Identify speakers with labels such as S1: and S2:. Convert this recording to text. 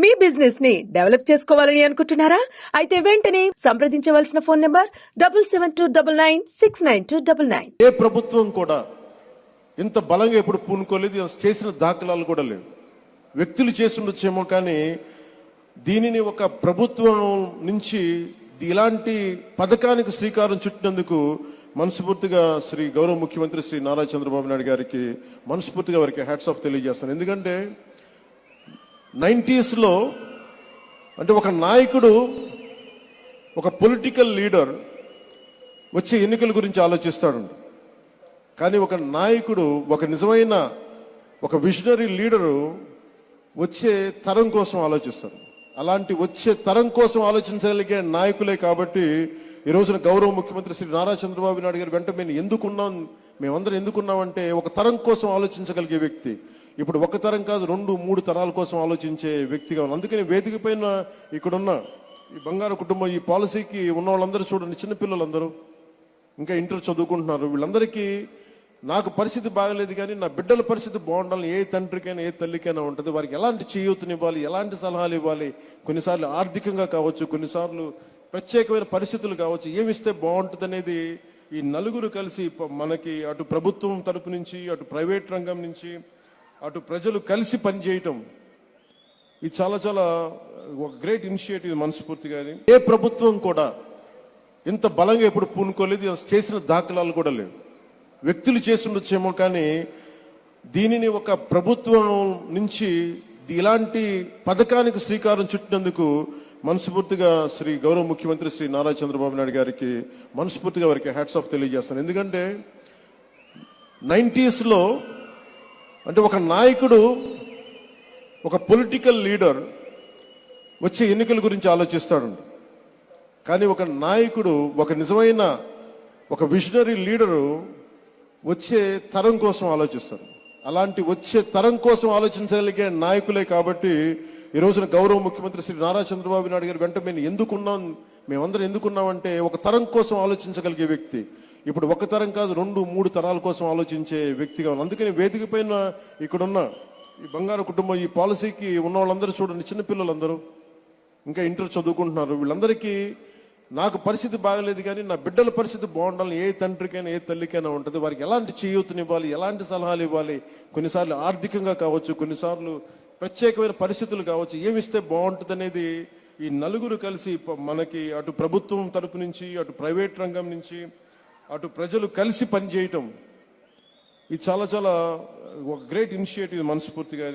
S1: మీ business ని develop చేసుకోవాలని అనుకుంటున్నారా? అయితే వెంటనే సంప్రదించవలసిన ఫోన్ నంబర్ 7729969299.
S2: ఏ ప్రభుత్వం కూడా ఇంత బలంగా ఎప్పుడు పూనుకోలేదు, చేసిన దాఖలాలు కూడా లేవు. వ్యక్తులు చేస్తుండొచ్చేమో, కానీ దీనిని ఒక ప్రభుత్వం నుంచి ఇలాంటి పథకానికి శ్రీకారం చుట్టినందుకు మనస్ఫూర్తిగా శ్రీ గౌరవ ముఖ్యమంత్రి శ్రీ నారా చంద్రబాబు నాయుడు గారికి మనస్ఫూర్తిగా వారికి హ్యాట్స్ ఆఫ్ తెలియజేస్తాను. ఎందుకంటే 90s లో అంటే ఒక నాయకుడు, ఒక పొలిటికల్ లీడర్ వచ్చే ఎన్నికల గురించి ఆలోచిస్తాడు, కానీ ఒక నాయకుడు, ఒక నిజమైన ఒక విజనరీ లీడరు వచ్చే తరం కోసం ఆలోచిస్తారు. అలాంటి వచ్చే తరం కోసం ఆలోచించగలిగే నాయకులే కాబట్టి ఈ రోజున గౌరవ ముఖ్యమంత్రి శ్రీ నారా చంద్రబాబు నాయుడు గారు వెంట మేమందరం ఎందుకున్నామంటే ఒక తరం కోసం ఆలోచించగలిగే వ్యక్తి. ఇప్పుడు ఒక తరం కాదు, 2-3 తరాల కోసం ఆలోచించే వ్యక్తిగా ఉన్నాం. అందుకని వేదిక పైన ఇక్కడున్న ఈ బంగారు కుటుంబం, ఈ పాలసీకి ఉన్న వాళ్ళందరూ చూడండి, చిన్నపిల్లలందరూ ఇంకా ఇంటర్ చదువుకుంటున్నారు. వీళ్ళందరికీ నాకు పరిస్థితి బాగలేదు, కానీ నా బిడ్డల పరిస్థితి బాగుండాలని ఏ తండ్రికైనా ఏ తల్లికైనా ఉంటుంది. వారికి ఎలాంటి చేయూతనివ్వాలి, ఎలాంటి సలహాలు ఇవ్వాలి, కొన్నిసార్లు ఆర్థికంగా కావచ్చు, కొన్నిసార్లు ప్రత్యేకమైన పరిస్థితులు కావచ్చు, ఏమిస్తే బాగుంటుంది అనేది ఈ నలుగురు కలిసి మనకి అటు ప్రభుత్వం తరపు నుంచి, అటు ప్రైవేట్ రంగం నుంచి, అటు ప్రజలు కలిసి పనిచేయటం, ఇది చాలా చాలా ఒక గ్రేట్ ఇనిషియేటివ్ మనస్ఫూర్తిగా. ఏ ప్రభుత్వం కూడా ఇంత బలంగా ఎప్పుడు పూనుకోలేదు, చేసిన దాఖలాలు కూడా లేవు. వ్యక్తులు చేస్తుండొచ్చేమో, కానీ దీనిని ఒక ప్రభుత్వం నుంచి ఇలాంటి పథకానికి శ్రీకారం చుట్టినందుకు మనస్ఫూర్తిగా శ్రీ గౌరవ ముఖ్యమంత్రి శ్రీ నారా చంద్రబాబు నాయుడు గారికి మనస్ఫూర్తిగా వారికి హ్యాట్స్ ఆఫ్ తెలియజేస్తాను. ఎందుకంటే 90s లో అంటే ఒక నాయకుడు, ఒక పొలిటికల్ లీడర్ వచ్చే ఎన్నికల గురించి ఆలోచిస్తాడు, కానీ ఒక నాయకుడు, ఒక నిజమైన ఒక విజనరీ లీడరు వచ్చే తరం కోసం ఆలోచిస్తారు. అలాంటి వచ్చే తరం కోసం ఆలోచించగలిగే నాయకులే కాబట్టి ఈ రోజున గౌరవ ముఖ్యమంత్రి శ్రీ నారా చంద్రబాబు నాయుడు గారు వెంట మేమందరం ఎందుకున్నామంటే ఒక తరం కోసం ఆలోచించగలిగే వ్యక్తి. ఇప్పుడు ఒక తరం కాదు, 2-3 తరాల కోసం ఆలోచించే వ్యక్తిగా ఉన్నాం. అందుకని వేదిక పైన ఇక్కడున్న ఈ బంగారు కుటుంబం, ఈ పాలసీకి ఉన్న వాళ్ళందరూ చూడండి, చిన్నపిల్లలందరూ ఇంకా ఇంటర్ చదువుకుంటున్నారు. వీళ్ళందరికీ నాకు పరిస్థితి బాగలేదు, కానీ నా బిడ్డల పరిస్థితి బాగుండాలని ఏ తండ్రికైనా ఏ తల్లికైనా ఉంటుంది. వారికి ఎలాంటి చేయూతనివ్వాలి, ఎలాంటి సలహాలు ఇవ్వాలి, కొన్నిసార్లు ఆర్థికంగా కావచ్చు, కొన్నిసార్లు ప్రత్యేకమైన పరిస్థితులు కావచ్చు, ఏమిస్తే బాగుంటుంది అనేది ఈ నలుగురు కలిసి మనకి అటు ప్రభుత్వం తరపు నుంచి, అటు ప్రైవేట్ రంగం నుంచి, అటు ప్రజలు కలిసి పనిచేయటం, ఇది చాలా చాలా ఒక గ్రేట్ ఇనిషియేటివ్ మనస్ఫూర్తిగా.